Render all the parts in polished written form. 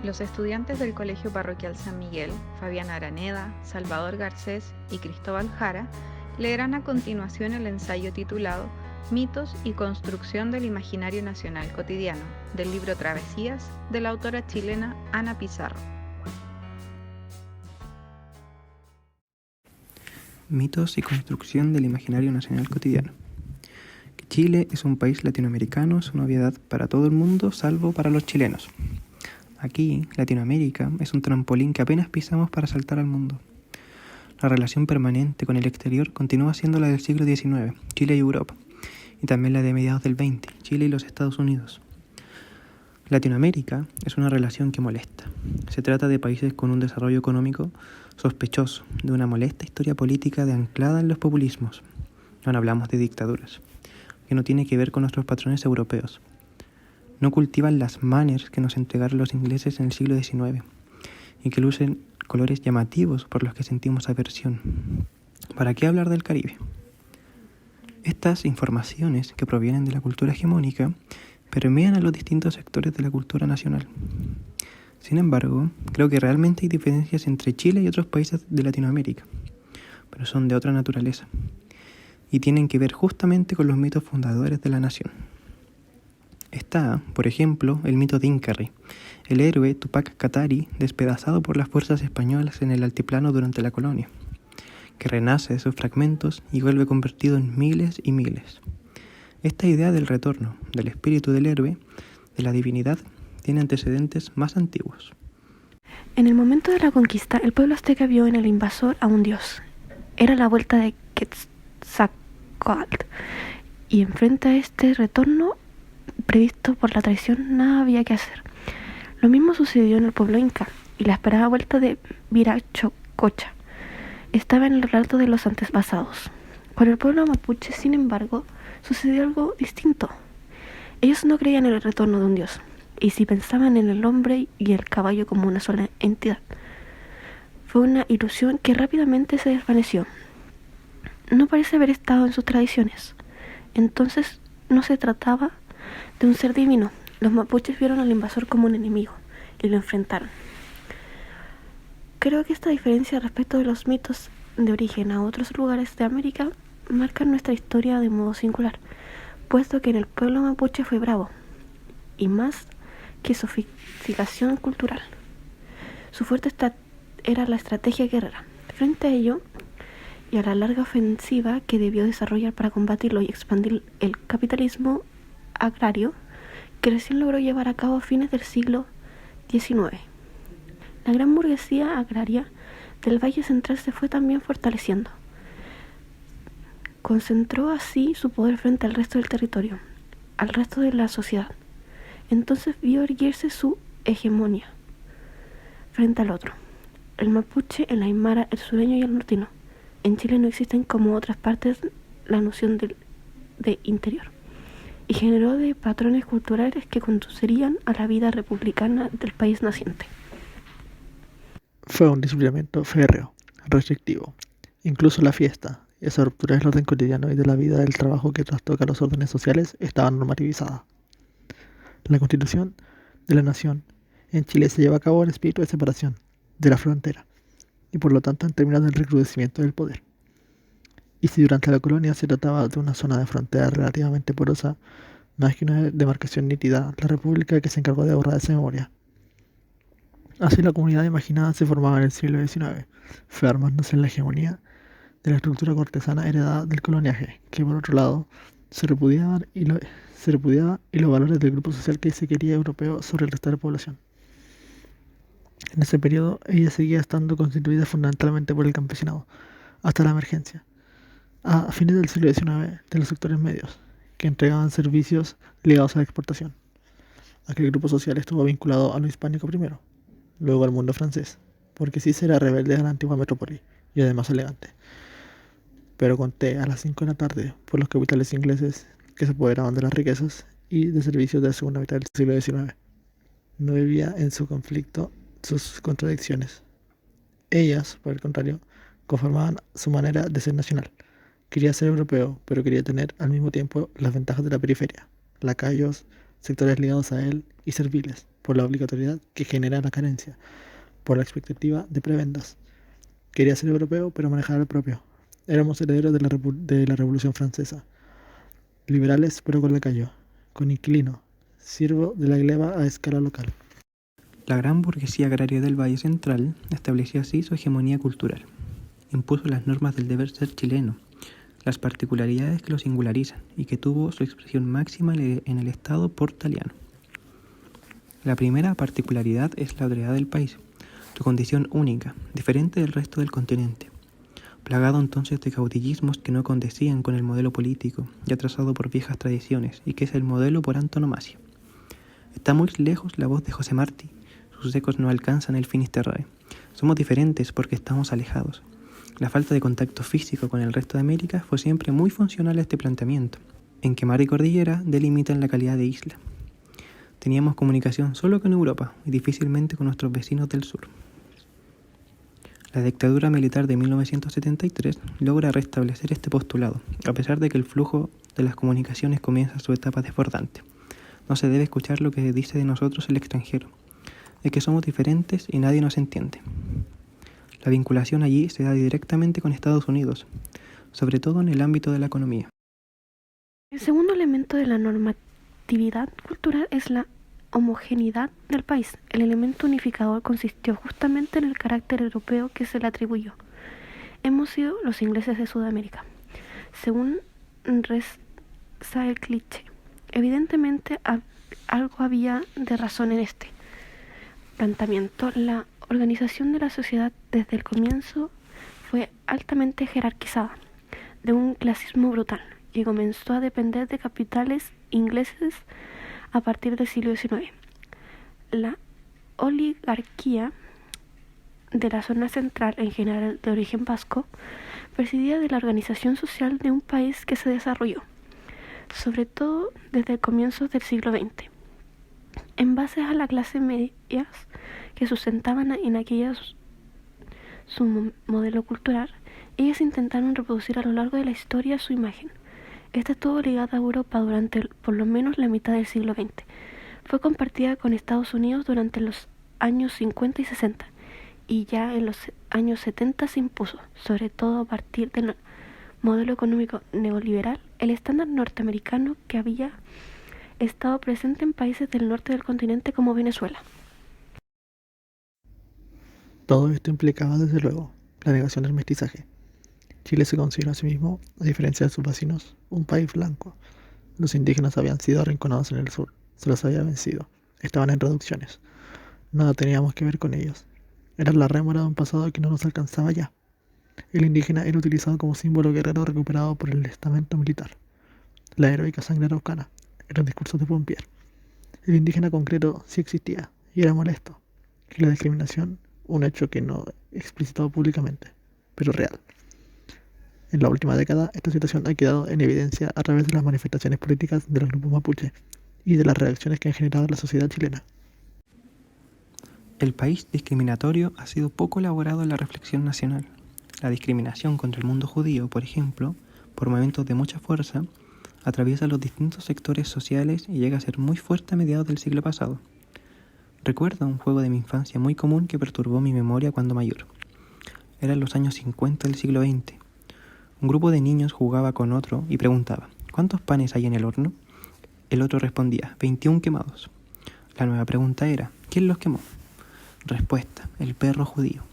Los estudiantes del Colegio Parroquial San Miguel, Fabián Araneda, Salvador Garcés y Cristóbal Jara, leerán a continuación el ensayo titulado Mitos y construcción del imaginario nacional cotidiano, del libro Travesías, de la autora chilena Ana Pizarro. Mitos y construcción del imaginario nacional cotidiano. Que Chile es un país latinoamericano es una obviedad para todo el mundo, salvo para los chilenos. Aquí, Latinoamérica es un trampolín que apenas pisamos para saltar al mundo. La relación permanente con el exterior continúa siendo la del siglo XIX, Chile y Europa, y también la de mediados del XX, Chile y los Estados Unidos. Latinoamérica es una relación que molesta. Se trata de países con un desarrollo económico sospechoso, de una molesta historia política anclada en los populismos. No hablamos de dictaduras, que no tiene que ver con nuestros patrones europeos. No cultivan las manners que nos entregaron los ingleses en el siglo XIX y que lucen colores llamativos por los que sentimos aversión. ¿Para qué hablar del Caribe? Estas informaciones que provienen de la cultura hegemónica permean a los distintos sectores de la cultura nacional. Sin embargo, creo que realmente hay diferencias entre Chile y otros países de Latinoamérica, pero son de otra naturaleza y tienen que ver justamente con los mitos fundadores de la nación. Está, por ejemplo, el mito de Incarri, el héroe Tupac Katari despedazado por las fuerzas españolas en el altiplano durante la colonia, que renace de sus fragmentos y vuelve convertido en miles y miles. Esta idea del retorno, del espíritu del héroe, de la divinidad, tiene antecedentes más antiguos. En el momento de la conquista, el pueblo azteca vio en el invasor a un dios. Era la vuelta de Quetzalcóatl, y enfrente a este retorno previsto por la tradición, nada había que hacer. Lo mismo sucedió en el pueblo inca, y la esperada vuelta de Viracocha estaba en el relato de los antepasados. Con el pueblo mapuche, sin embargo, sucedió algo distinto. Ellos no creían en el retorno de un dios, y sí pensaban en el hombre y el caballo como una sola entidad. Fue una ilusión que rápidamente se desvaneció. No parece haber estado en sus tradiciones. Entonces no se trataba de un ser divino. Los mapuches vieron al invasor como un enemigo y lo enfrentaron. Creo que esta diferencia respecto de los mitos de origen a otros lugares de América marca nuestra historia de modo singular, puesto que en el pueblo mapuche fue bravo, y más que sofisticación cultural. Su fuerte era la estrategia guerrera. Frente a ello, y a la larga ofensiva que debió desarrollar para combatirlo y expandir el capitalismo agrario que recién logró llevar a cabo a fines del siglo XIX. La gran burguesía agraria del Valle Central se fue también fortaleciendo. Concentró así su poder frente al resto del territorio, al resto de la sociedad. Entonces vio erguirse su hegemonía frente al otro, el mapuche, el aymara, el sureño y el nortino. En Chile no existen como otras partes la noción de interior, y generó de patrones culturales que conducirían a la vida republicana del país naciente. Fue un disciplinamiento férreo, restrictivo. Incluso la fiesta, esa ruptura del orden cotidiano y de la vida del trabajo que trastoca los órdenes sociales, estaba normativizada. La constitución de la nación en Chile se lleva a cabo en espíritu de separación de la frontera y por lo tanto en términos del recrudecimiento del poder. Y si durante la colonia se trataba de una zona de frontera relativamente porosa, más que una demarcación nítida, la república que se encargó de borrar esa memoria. Así la comunidad imaginada se formaba en el siglo XIX, fue armándose en la hegemonía de la estructura cortesana heredada del coloniaje, que por otro lado se repudiaba y los valores del grupo social que se quería europeo sobre el resto de la población. En ese periodo ella seguía estando constituida fundamentalmente por el campesinado, hasta la emergencia, a fines del siglo XIX, de los sectores medios, que entregaban servicios ligados a la exportación. Aquel grupo social estuvo vinculado a lo hispánico primero, luego al mundo francés, porque sí era rebelde a la antigua metrópoli y además elegante. Pero conté a las 5 de la tarde por los capitales ingleses que se apoderaban de las riquezas y de servicios de la segunda mitad del siglo XIX. No vivía en su conflicto sus contradicciones. Ellas, por el contrario, conformaban su manera de ser nacional. Quería ser europeo, pero quería tener al mismo tiempo las ventajas de la periferia, lacayos, sectores ligados a él y serviles, por la obligatoriedad que genera la carencia, por la expectativa de prebendas. Quería ser europeo, pero manejar el propio. Éramos herederos de la Revolución Francesa. Liberales, pero con lacayo, con inquilino, siervo de la gleba a escala local. La gran burguesía agraria del Valle Central estableció así su hegemonía cultural. Impuso las normas del deber ser chileno, las particularidades que lo singularizan y que tuvo su expresión máxima en el Estado portaliano. La primera particularidad es la autoridad del país, su condición única, diferente del resto del continente, plagado entonces de caudillismos que no condecían con el modelo político y atrasado por viejas tradiciones, y que es el modelo por antonomasia. Está muy lejos la voz de José Martí, sus ecos no alcanzan el Finisterrae. Somos diferentes porque estamos alejados. La falta de contacto físico con el resto de América fue siempre muy funcional a este planteamiento, en que mar y cordillera delimitan la calidad de isla. Teníamos comunicación solo con Europa y difícilmente con nuestros vecinos del sur. La dictadura militar de 1973 logra restablecer este postulado, a pesar de que el flujo de las comunicaciones comienza su etapa desbordante. No se debe escuchar lo que dice de nosotros el extranjero, de que somos diferentes y nadie nos entiende. La vinculación allí se da directamente con Estados Unidos, sobre todo en el ámbito de la economía. El segundo elemento de la normatividad cultural es la homogeneidad del país. El elemento unificador consistió justamente en el carácter europeo que se le atribuyó. Hemos sido los ingleses de Sudamérica, según reza el cliché. Evidentemente algo había de razón en este planteamiento. La organización de la sociedad desde el comienzo fue altamente jerarquizada, de un clasismo brutal, que comenzó a depender de capitales ingleses a partir del siglo XIX. La oligarquía de la zona central, en general de origen vasco, presidía de la organización social de un país que se desarrolló, sobre todo desde el comienzo del siglo XX. En base a las clases medias que sustentaban en aquellas su modelo cultural, ellas intentaron reproducir a lo largo de la historia su imagen. Esta estuvo ligada a Europa durante por lo menos la mitad del siglo XX. Fue compartida con Estados Unidos durante los años 50 y 60, y ya en los años 70 se impuso, sobre todo a partir del modelo económico neoliberal, el estándar norteamericano que había estado presente en países del norte del continente como Venezuela. Todo esto implicaba, desde luego, la negación del mestizaje. Chile se considera a sí mismo, a diferencia de sus vecinos, un país blanco. Los indígenas habían sido arrinconados en el sur, se los había vencido, estaban en reducciones. Nada teníamos que ver con ellos. Eran la rémora de un pasado que no nos alcanzaba ya. El indígena era utilizado como símbolo guerrero recuperado por el estamento militar. La heroica sangre araucana era el discurso de Pompier. El indígena concreto sí existía y era molesto. Y la discriminación, un hecho que no explicitado públicamente, pero real. En la última década, esta situación ha quedado en evidencia a través de las manifestaciones políticas de los grupos mapuche y de las reacciones que han generado la sociedad chilena. El país discriminatorio ha sido poco elaborado en la reflexión nacional. La discriminación contra el mundo judío, por ejemplo, por momentos de mucha fuerza, atraviesa los distintos sectores sociales y llega a ser muy fuerte a mediados del siglo pasado. Recuerdo un juego de mi infancia muy común que perturbó mi memoria cuando mayor. Eran los años 50 del siglo XX. Un grupo de niños jugaba con otro y preguntaba: ¿cuántos panes hay en el horno? El otro respondía: 21 quemados. La nueva pregunta era: ¿quién los quemó? Respuesta: el perro judío.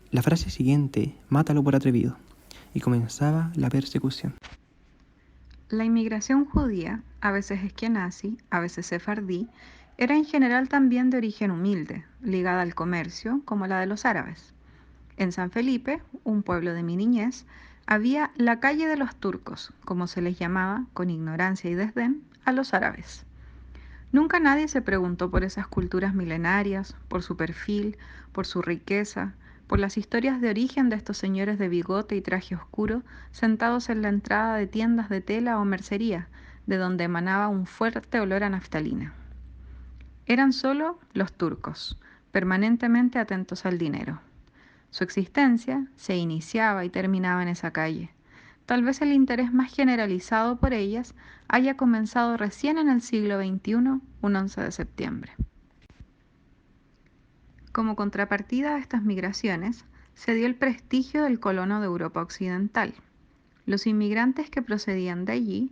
La frase siguiente: mátalo por atrevido. Y comenzaba la persecución. La inmigración judía, a veces esquenazi, a veces sefardí, era en general también de origen humilde, ligada al comercio, como la de los árabes. En San Felipe, un pueblo de mi niñez, había la calle de los turcos, como se les llamaba, con ignorancia y desdén, a los árabes. Nunca nadie se preguntó por esas culturas milenarias, por su perfil, por su riqueza, por las historias de origen de estos señores de bigote y traje oscuro sentados en la entrada de tiendas de tela o mercería, de donde emanaba un fuerte olor a naftalina. Eran solo los turcos, permanentemente atentos al dinero. Su existencia se iniciaba y terminaba en esa calle. Tal vez el interés más generalizado por ellas haya comenzado recién en el siglo XXI, un 11 de septiembre. Como contrapartida a estas migraciones, se dio el prestigio del colono de Europa Occidental. Los inmigrantes que procedían de allí,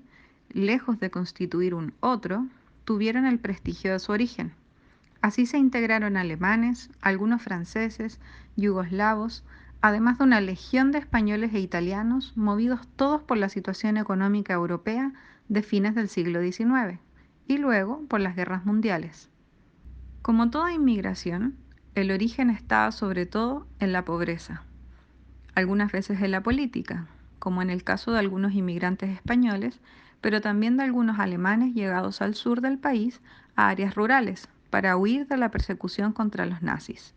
lejos de constituir un otro, tuvieron el prestigio de su origen. Así se integraron alemanes, algunos franceses, yugoslavos, además de una legión de españoles e italianos, movidos todos por la situación económica europea de fines del siglo XIX y luego por las guerras mundiales. Como toda inmigración, el origen estaba sobre todo en la pobreza, algunas veces en la política, como en el caso de algunos inmigrantes españoles, pero también de algunos alemanes llegados al sur del país a áreas rurales para huir de la persecución contra los nazis.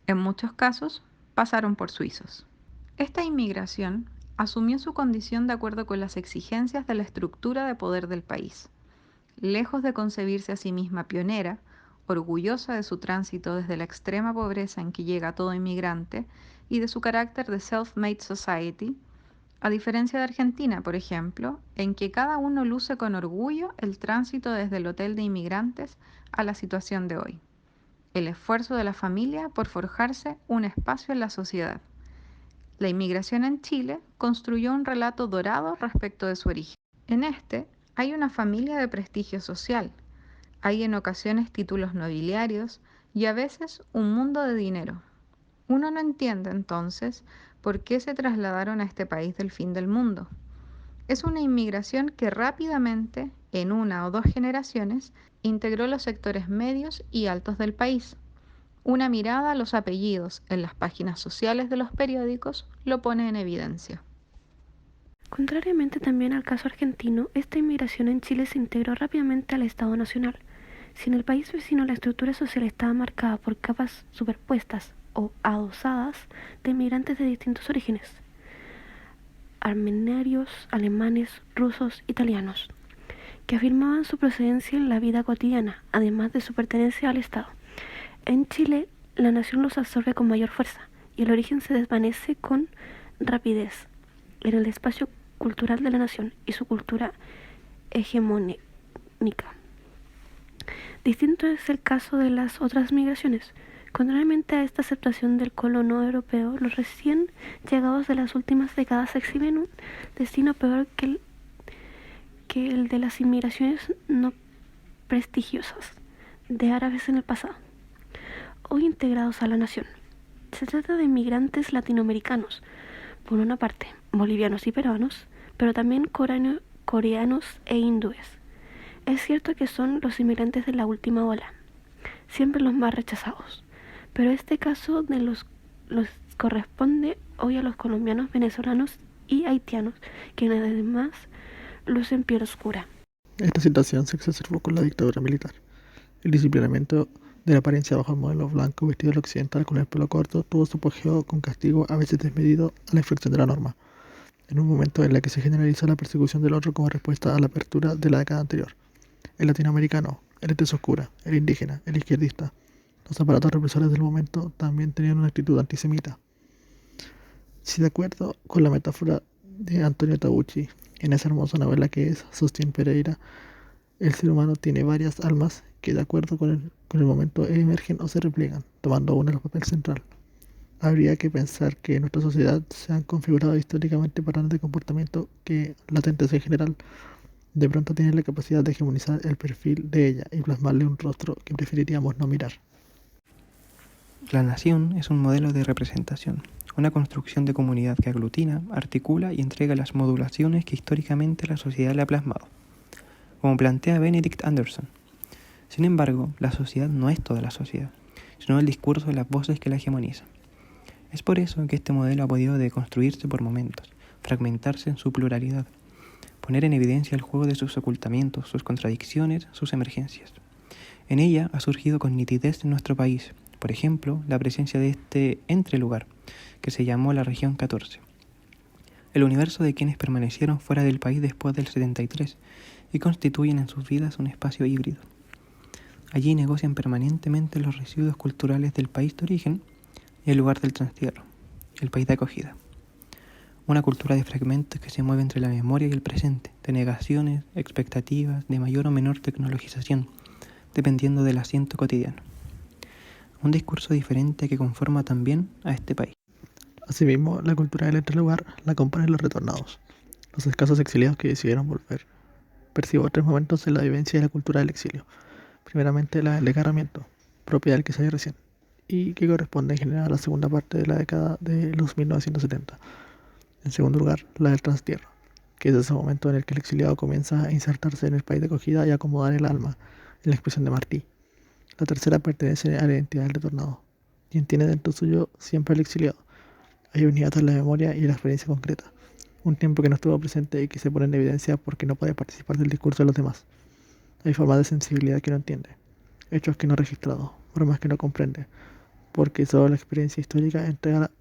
En muchos casos, pasaron por suizos. Esta inmigración asumió su condición de acuerdo con las exigencias de la estructura de poder del país. Lejos de concebirse a sí misma pionera, orgullosa de su tránsito desde la extrema pobreza en que llega todo inmigrante y de su carácter de self-made society, a diferencia de Argentina, por ejemplo, en que cada uno luce con orgullo el tránsito desde el hotel de inmigrantes a la situación de hoy, el esfuerzo de la familia por forjarse un espacio en la sociedad. La inmigración en Chile construyó un relato dorado respecto de su origen. En este hay una familia de prestigio social, hay en ocasiones títulos nobiliarios y a veces un mundo de dinero. Uno no entiende entonces por qué se trasladaron a este país del fin del mundo. Es una inmigración que rápidamente, en una o dos generaciones, integró los sectores medios y altos del país. Una mirada a los apellidos en las páginas sociales de los periódicos lo pone en evidencia. Contrariamente también al caso argentino, esta inmigración en Chile se integró rápidamente al Estado Nacional. Si en el país vecino la estructura social estaba marcada por capas superpuestas o adosadas de inmigrantes de distintos orígenes, armenios, alemanes, rusos, italianos, que afirmaban su procedencia en la vida cotidiana, además de su pertenencia al Estado. En Chile, la nación los absorbe con mayor fuerza y el origen se desvanece con rapidez en el espacio cultural de la nación y su cultura hegemónica. Distinto es el caso de las otras migraciones. Contrariamente a esta aceptación del colono europeo, los recién llegados de las últimas décadas exhiben un destino peor que el de las inmigraciones no prestigiosas de árabes en el pasado, hoy integrados a la nación. Se trata de inmigrantes latinoamericanos, por una parte, bolivianos y peruanos, pero también coreanos e hindúes. Es cierto que son los inmigrantes de la última ola, siempre los más rechazados, pero este caso de los corresponde hoy a los colombianos, venezolanos y haitianos, quienes además lucen piel oscura. Esta situación se exacerbó con la dictadura militar. El disciplinamiento de la apariencia bajo el modelo blanco vestido al occidental con el pelo corto tuvo su apogeo con castigo a veces desmedido a la infracción de la norma, en un momento en el que se generalizó la persecución del otro como respuesta a la apertura de la década anterior. El latinoamericano, el tez oscura, el indígena, el izquierdista, los aparatos represores del momento también tenían una actitud antisemita. Si de acuerdo con la metáfora de Antonio Tabucchi, en esa hermosa novela que es Sustín Pereira, el ser humano tiene varias almas que de acuerdo con el momento emergen o se repliegan, tomando una el papel central. Habría que pensar que en nuestra sociedad se han configurado históricamente patrones de comportamiento que, latentes en general, de pronto tienen la capacidad de hegemonizar el perfil de ella y plasmarle un rostro que preferiríamos no mirar. La nación es un modelo de representación, una construcción de comunidad que aglutina, articula y entrega las modulaciones que históricamente la sociedad le ha plasmado, como plantea Benedict Anderson. Sin embargo, la sociedad no es toda la sociedad, sino el discurso de las voces que la hegemonizan. Es por eso que este modelo ha podido deconstruirse por momentos, fragmentarse en su pluralidad, poner en evidencia el juego de sus ocultamientos, sus contradicciones, sus emergencias. En ella ha surgido con nitidez en nuestro país, por ejemplo, la presencia de este entrelugar, que se llamó la Región 14. El universo de quienes permanecieron fuera del país después del 73 y constituyen en sus vidas un espacio híbrido. Allí negocian permanentemente los residuos culturales del país de origen y el lugar del transtierro, el país de acogida. Una cultura de fragmentos que se mueve entre la memoria y el presente, de negaciones, expectativas, de mayor o menor tecnologización, dependiendo del asiento cotidiano. un discurso diferente que conforma también a este país. Asimismo, la cultura del entrelugar la componen los retornados, los escasos exiliados que decidieron volver. Percibo tres momentos en la vivencia de la cultura del exilio. Primeramente, la del desgarramiento, propia del que se ve recién, y que corresponde en general a la segunda parte de la década de los 1970. En segundo lugar, la del trastierro, que es ese momento en el que el exiliado comienza a insertarse en el país de acogida y a acomodar el alma, en la expresión de Martí. La tercera pertenece a la identidad del retornado, quien tiene dentro suyo siempre al exiliado. Hay unidad en la memoria y en la experiencia concreta, un tiempo que no estuvo presente y que se pone en evidencia porque no puede participar del discurso de los demás. Hay formas de sensibilidad que no entiende, hechos que no ha registrado, formas que no comprende, porque solo la experiencia histórica entrega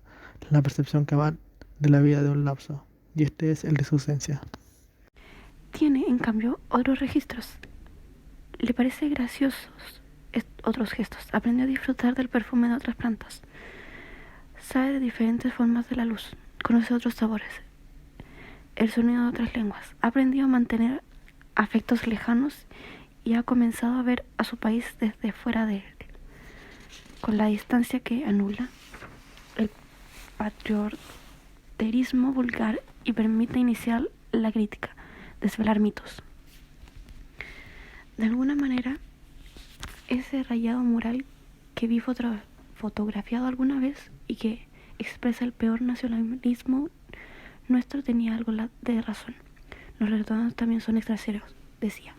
la percepción cabal de la vida de un lapso, y este es el de su ausencia. Tiene, en cambio, otros registros. Le parece graciosos otros gestos. Aprendió a disfrutar del perfume de otras plantas. Sabe de diferentes formas de la luz. Conoce otros sabores. El sonido de otras lenguas. Ha aprendido a mantener afectos lejanos y ha comenzado a ver a su país desde fuera de él, con la distancia que anula el patrioterismo vulgar y permite iniciar la crítica, desvelar mitos. De alguna manera, ese rayado mural que vi fotografiado alguna vez y que expresa el peor nacionalismo nuestro tenía algo de razón. Los retornados también son extranjeros, decía.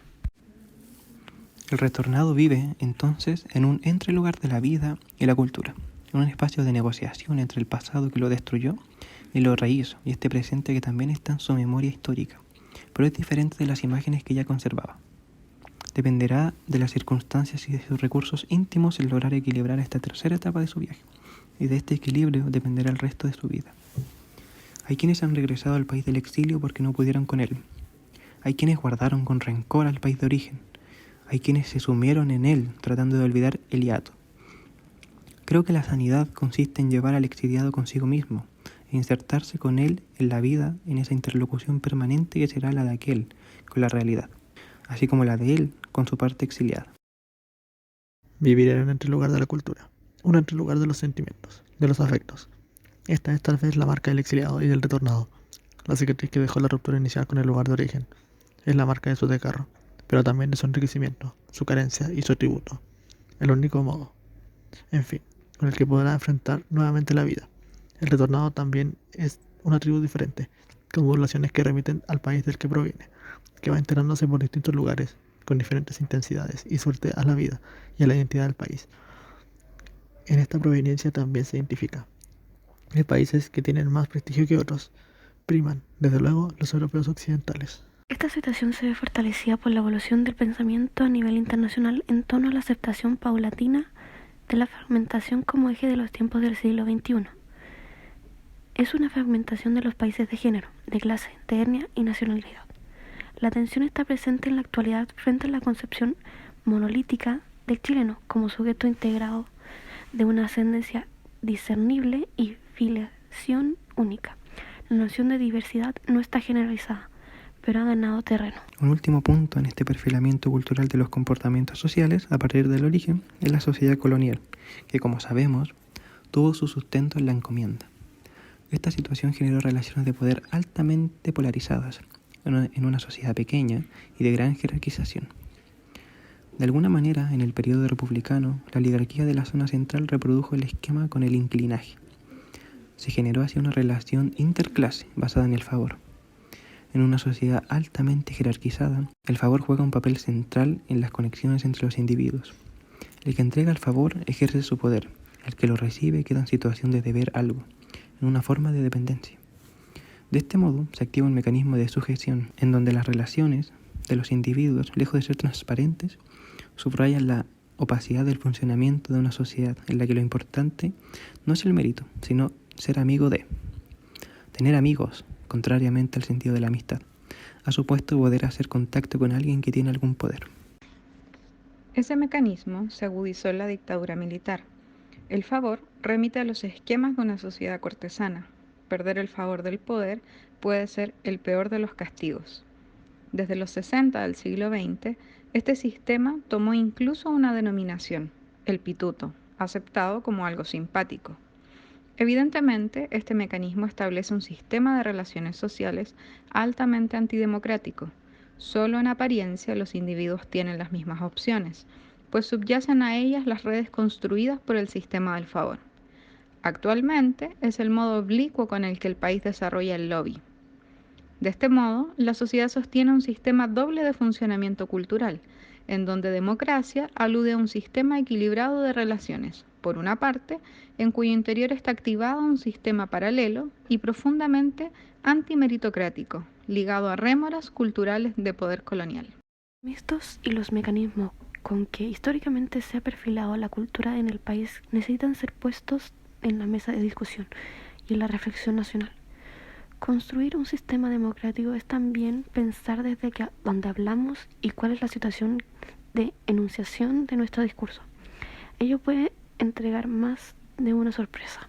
El retornado vive, entonces, en un entrelugar de la vida y la cultura, en un espacio de negociación entre el pasado que lo destruyó y lo rehizo, y este presente que también está en su memoria histórica, pero es diferente de las imágenes que ya conservaba. Dependerá de las circunstancias y de sus recursos íntimos el lograr equilibrar esta tercera etapa de su viaje, y de este equilibrio dependerá el resto de su vida. Hay quienes han regresado al país del exilio porque no pudieron con él. Hay quienes guardaron con rencor al país de origen. Hay quienes se sumieron en él tratando de olvidar el hiato. Creo que la sanidad consiste en llevar al exiliado consigo mismo e insertarse con él en la vida, en esa interlocución permanente que será la de aquel con la realidad, así como la de él con su parte exiliada. Vivir en un entrelugar de la cultura, un entrelugar de los sentimientos, de los afectos. Esta es tal vez la marca del exiliado y del retornado, la cicatriz que dejó la ruptura inicial con el lugar de origen. Es la marca de su desgarro, pero también de su enriquecimiento, su carencia y su tributo. El único modo, en fin, con el que podrá enfrentar nuevamente la vida. El retornado también es una tribu diferente, con modulaciones que remiten al país del que proviene, que va enterándose por distintos lugares, con diferentes intensidades y suerte a la vida y a la identidad del país. En esta proveniencia también se identifica. Hay países que tienen más prestigio que otros. Priman, desde luego, los europeos occidentales. Esta situación se ve fortalecida por la evolución del pensamiento a nivel internacional en torno a la aceptación paulatina de la fragmentación como eje de los tiempos del siglo XXI. Es una fragmentación de los países de género, de clase, de etnia y nacionalidad. La tensión está presente en la actualidad frente a la concepción monolítica del chileno como sujeto integrado de una ascendencia discernible y filiación única. La noción de diversidad no está generalizada, pero ha ganado terreno. Un último punto en este perfilamiento cultural de los comportamientos sociales a partir del origen es la sociedad colonial, que como sabemos tuvo su sustento en la encomienda. Esta situación generó relaciones de poder altamente polarizadas en una sociedad pequeña y de gran jerarquización. De alguna manera, en el periodo republicano, la oligarquía de la zona central reprodujo el esquema con el inclinaje. Se generó así una relación interclase basada en el favor. En una sociedad altamente jerarquizada, el favor juega un papel central en las conexiones entre los individuos. El que entrega el favor ejerce su poder, el que lo recibe queda en situación de deber algo, en una forma de dependencia. De este modo, se activa un mecanismo de sujeción, en donde las relaciones de los individuos, lejos de ser transparentes, subrayan la opacidad del funcionamiento de una sociedad en la que lo importante no es el mérito, sino ser amigo de. Tener amigos, contrariamente al sentido de la amistad, ha supuesto poder hacer contacto con alguien que tiene algún poder. Ese mecanismo se agudizó en la dictadura militar. El favor remite a los esquemas de una sociedad cortesana. Perder el favor del poder puede ser el peor de los castigos. Desde los 60 del siglo XX, este sistema tomó incluso una denominación, el pituto, aceptado como algo simpático. Evidentemente, este mecanismo establece un sistema de relaciones sociales altamente antidemocrático. Solo en apariencia los individuos tienen las mismas opciones, pues subyacen a ellas las redes construidas por el sistema del favor. Actualmente es el modo oblicuo con el que el país desarrolla el lobby. De este modo, la sociedad sostiene un sistema doble de funcionamiento cultural, en donde democracia alude a un sistema equilibrado de relaciones, por una parte, en cuyo interior está activado un sistema paralelo y profundamente antimeritocrático, ligado a rémoras culturales de poder colonial. Estos y los mecanismos con que históricamente se ha perfilado la cultura en el país necesitan ser puestos en la mesa de discusión y en la reflexión nacional. Construir un sistema democrático es también pensar desde dónde hablamos y cuál es la situación de enunciación de nuestro discurso. Ello puede entregar más de una sorpresa.